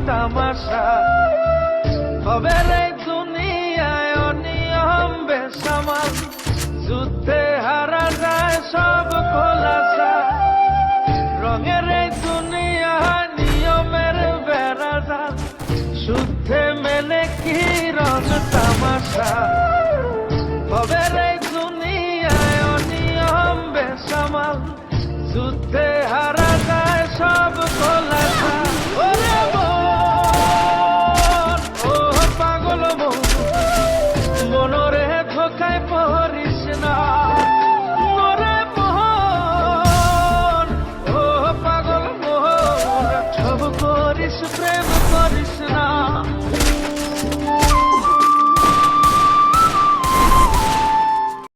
তামাশা হবে রে দুনিয়ায় অনিয়ম বেসামাল যুদ্ধে হারা যায় সব খোলাসা রঙের এই দুনিয়া নিয়মের বেড়া জাল শুদ্ধে মেলে কি রং তামাশা